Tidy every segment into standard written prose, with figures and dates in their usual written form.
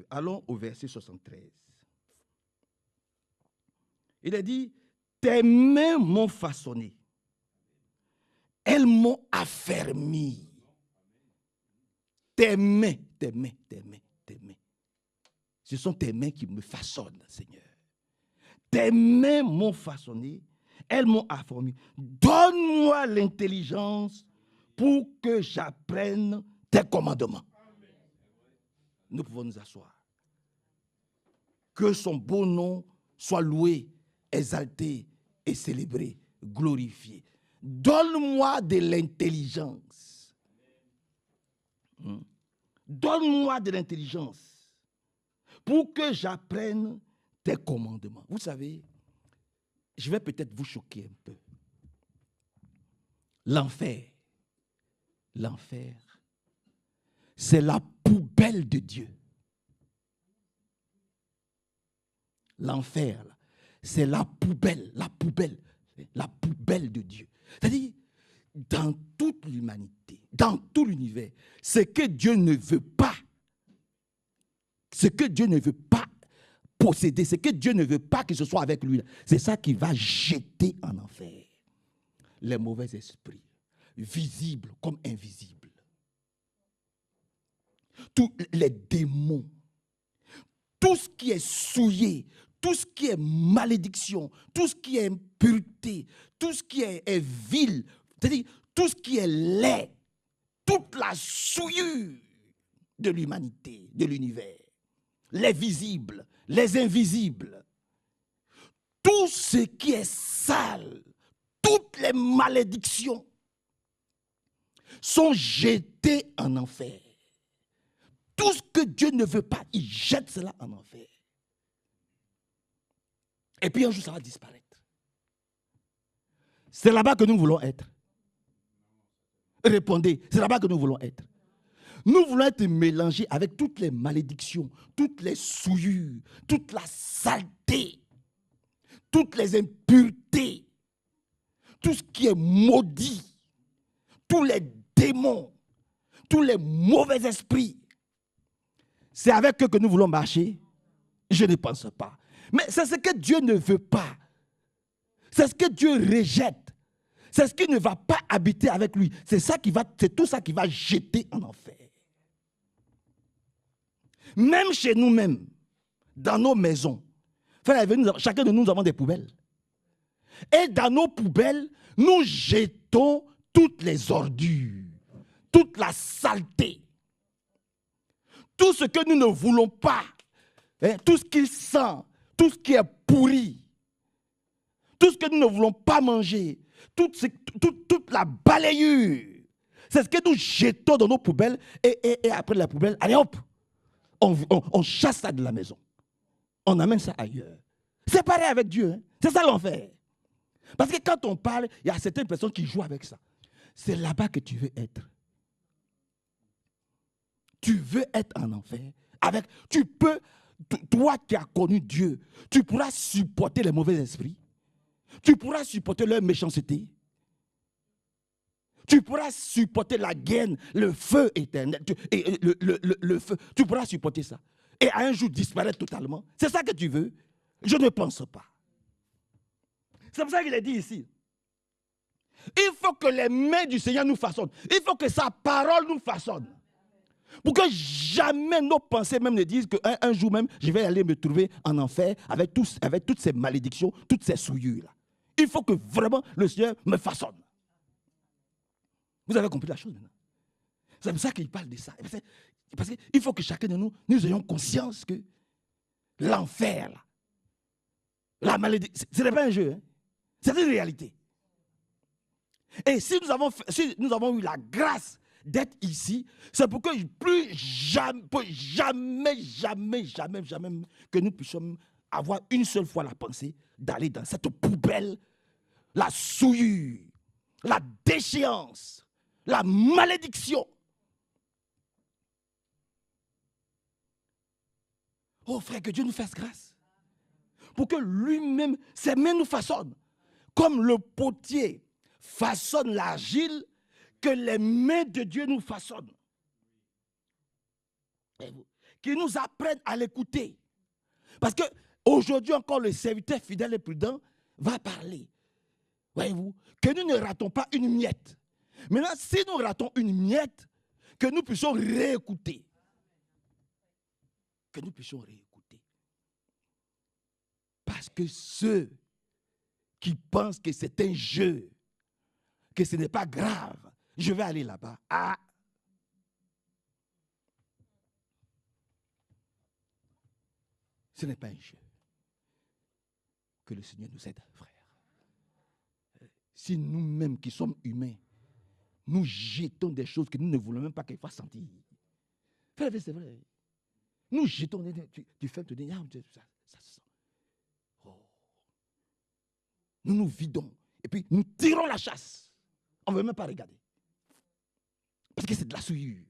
allons au verset 73. Il a dit, tes mains m'ont façonné. Elles m'ont affermi. Tes mains. Ce sont tes mains qui me façonnent, Seigneur. Tes mains m'ont façonné. Elles m'ont affermi. Donne-moi l'intelligence pour que j'apprenne tes commandements. Nous pouvons nous asseoir. Que son beau nom soit loué, exalté et célébré, glorifié. Donne-moi de l'intelligence. Donne-moi de l'intelligence pour que j'apprenne tes commandements. Vous savez, je vais peut-être vous choquer un peu. L'enfer, c'est la poubelle de Dieu. L'enfer, c'est la poubelle de Dieu. C'est-à-dire, dans toute l'humanité, dans tout l'univers, ce que Dieu ne veut pas, posséder, ce que Dieu ne veut pas que ce soit avec lui, c'est ça qui va jeter en enfer. Les mauvais esprits, visibles comme invisibles. Tous les démons, tout ce qui est souillé, tout ce qui est malédiction, tout ce qui est impureté, tout ce qui est vil, c'est-à-dire tout ce qui est laid, toute la souillure de l'humanité, de l'univers, les visibles, les invisibles, tout ce qui est sale, toutes les malédictions sont jetées en enfer. Tout ce que Dieu ne veut pas, il jette cela en enfer. Et puis un jour, ça va disparaître. C'est là-bas que nous voulons être. Répondez, c'est là-bas que nous voulons être. Nous voulons être mélangés avec toutes les malédictions, toutes les souillures, toute la saleté, toutes les impuretés, tout ce qui est maudit, tous les démons, tous les mauvais esprits. C'est avec eux que nous voulons marcher? Je ne pense pas. Mais c'est ce que Dieu ne veut pas. C'est ce que Dieu rejette. C'est ce qui ne va pas habiter avec lui. C'est tout ça qui va jeter en enfer. Même chez nous-mêmes, dans nos maisons, chacun de nous avons des poubelles. Et dans nos poubelles, nous jetons toutes les ordures, toute la saleté, tout ce que nous ne voulons pas, tout ce qui sent, tout ce qui est pourri, tout ce que nous ne voulons pas manger, toute la balayure, c'est ce que nous jetons dans nos poubelles et après la poubelle, allez hop, on chasse ça de la maison. On amène ça ailleurs. C'est pareil avec Dieu. Hein? C'est ça l'enfer. Parce que quand on parle, il y a certaines personnes qui jouent avec ça. C'est là-bas que tu veux être. Tu veux être en enfer. Toi qui as connu Dieu, tu pourras supporter les mauvais esprits. Tu pourras supporter leur méchanceté. Tu pourras supporter la gaine, le feu éternel, le feu. Tu pourras supporter ça. Et à un jour disparaître totalement. C'est ça que tu veux? Je ne pense pas. C'est pour ça qu'il est dit ici. Il faut que les mains du Seigneur nous façonnent. Il faut que sa parole nous façonne. Pour que jamais nos pensées même ne disent qu'un jour même, je vais aller me trouver en enfer avec toutes ces malédictions, toutes ces souillures-là. Il faut que vraiment le Seigneur me façonne. Vous avez compris la chose maintenant? C'est pour ça qu'il parle de ça. Parce qu'il faut que chacun de nous ayons conscience que l'enfer, la malédiction, ce n'est pas un jeu. Hein? C'est une réalité. Et si nous avons eu la grâce d'être ici, c'est pour que plus jamais que nous puissions avoir une seule fois la pensée d'aller dans cette poubelle, la souillure, la déchéance, la malédiction. Oh frère, que Dieu nous fasse grâce. Pour que lui-même, ses mains nous façonnent. Comme le potier façonne l'argile, que les mains de Dieu nous façonnent. qu'il nous apprenne à l'écouter. Parce qu'aujourd'hui encore, le serviteur fidèle et prudent va parler. Voyez-vous, que nous ne ratons pas une miette. Maintenant, si nous ratons une miette, que nous puissions réécouter. Que nous puissions réécouter. Parce que ceux qui pensent que c'est un jeu, que ce n'est pas grave, je vais aller là-bas. Ah! Ce n'est pas un jeu. Que le Seigneur nous aide, frère. Si nous-mêmes qui sommes humains, nous jetons des choses que nous ne voulons même pas qu'elles fassent sentir. C'est vrai. Nous jetons, tu fais te dire, ça se sent. Oh. Nous nous vidons. Et puis nous tirons la chasse. On ne veut même pas regarder. Parce que c'est de la souillure.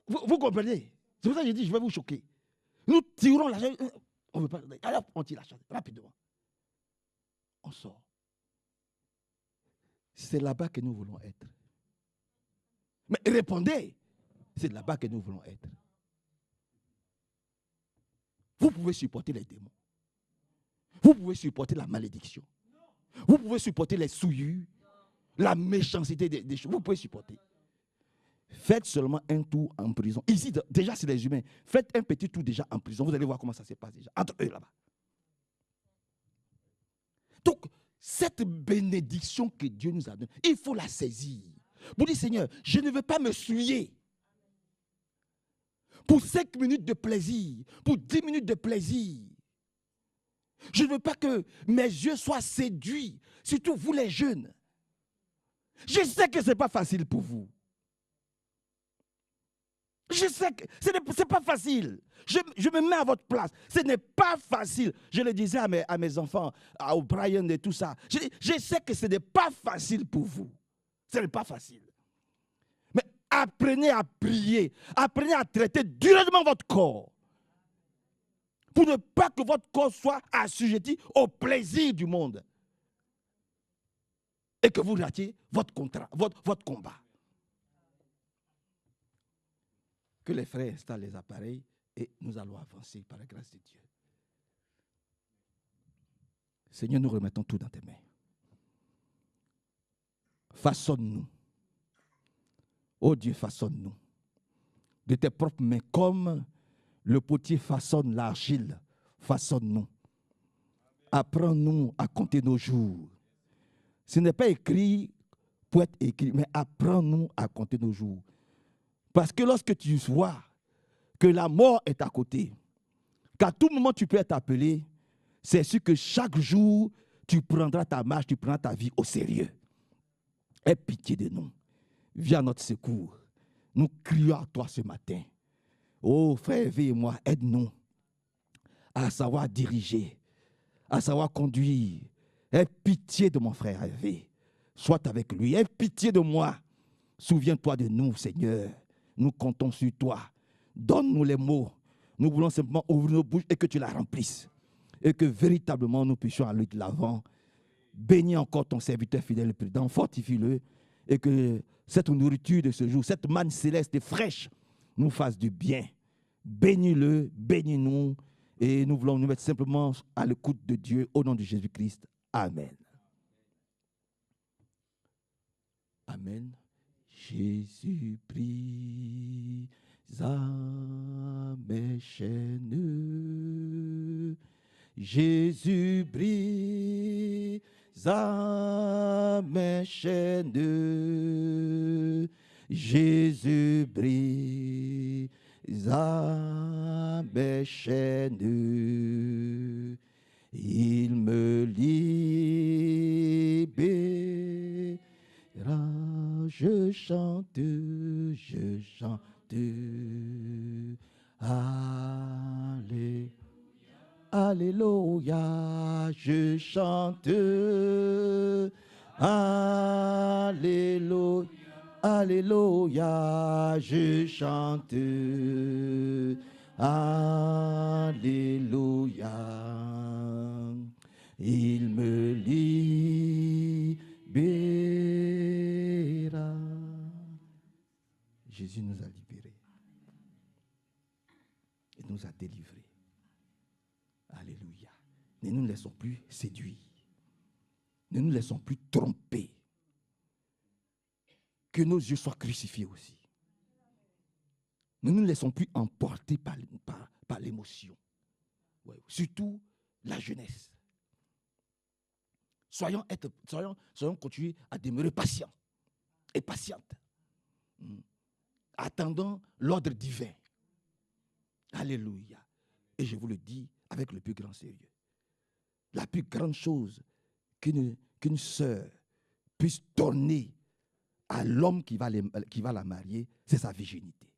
Vous comprenez? C'est pour ça que j'ai dit, je vais vous choquer. Nous tirons la chasse. On ne veut pas. Alors, on tire la chasse rapidement. On sort. C'est là-bas que nous voulons être. Mais répondez. C'est là-bas que nous voulons être. Vous pouvez supporter les démons. Vous pouvez supporter la malédiction. Vous pouvez supporter les souillures, la méchanceté des choses. Vous pouvez supporter. Faites seulement un tour en prison. Ici, déjà, c'est les humains. Faites un petit tour déjà en prison. Vous allez voir comment ça se passe déjà. Entre eux là-bas. Donc, cette bénédiction que Dieu nous a donnée, il faut la saisir. Vous dites, Seigneur, je ne veux pas me souiller. Pour 5 minutes de plaisir, pour 10 minutes de plaisir. Je ne veux pas que mes yeux soient séduits, surtout vous les jeunes. Je sais que ce n'est pas facile pour vous. Je sais que ce n'est pas facile. Je me mets à votre place. Ce n'est pas facile. Je le disais à mes enfants, à O'Brien et tout ça. Je sais que ce n'est pas facile pour vous. Ce n'est pas facile. Mais apprenez à prier. Apprenez à traiter durablement votre corps. Pour ne pas que votre corps soit assujetti au plaisir du monde. Et que vous ratiez votre contrat, votre combat. Que les frères installent les appareils et nous allons avancer par la grâce de Dieu. Seigneur, nous remettons tout dans tes mains. Façonne-nous. Oh Dieu, façonne-nous. De tes propres mains, comme le potier façonne l'argile, façonne-nous. Apprends-nous à compter nos jours. Ce n'est pas écrit pour être écrit, mais apprends-nous à compter nos jours. Parce que lorsque tu vois que la mort est à côté, qu'à tout moment tu peux être appelé, c'est sûr que chaque jour, tu prendras ta marche, tu prendras ta vie au sérieux. Aie pitié de nous. Viens à notre secours. Nous crions à toi ce matin. Oh frère, Hervé et moi, aide-nous à savoir diriger, à savoir conduire. Aie pitié de mon frère Hervé. Sois avec lui. Aie pitié de moi. Souviens-toi de nous, Seigneur. Nous comptons sur toi. Donne-nous les mots. Nous voulons simplement ouvrir nos bouches et que tu la remplisses. Et que véritablement nous puissions aller de l'avant. Bénis encore ton serviteur fidèle et prudent. Fortifie-le. Et que cette nourriture de ce jour, cette manne céleste et fraîche, nous fasse du bien. Bénis-le, bénis-nous. Et nous voulons nous mettre simplement à l'écoute de Dieu au nom de Jésus-Christ. Amen. Amen. Jésus brise à mes chaînes. Jésus brise à mes chaînes. Jésus brise à mes chaînes. Il me libère. Je chante. Alléluia, je chante. Alléluia, alléluia, je chante. Alléluia. Il me libère. Jésus nous a libérés. il nous a délivrés. Alléluia. Ne nous laissons plus séduire. Ne nous laissons plus tromper. Que nos yeux soient crucifiés aussi. Ne nous laissons plus emporter par l'émotion. Ouais, surtout la jeunesse. Soyons continuer à demeurer patients et patientes. Attendant l'ordre divin. Alléluia. Et je vous le dis avec le plus grand sérieux. La plus grande chose qu'une sœur puisse donner à l'homme qui va la marier, c'est sa virginité.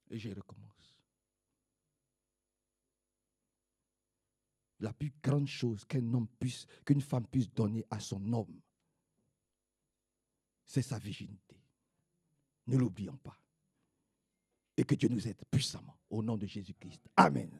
Et je recommence. La plus grande chose qu'une femme puisse donner à son homme, c'est sa virginité. Ne l'oublions pas. Et que Dieu nous aide puissamment au nom de Jésus-Christ. Amen.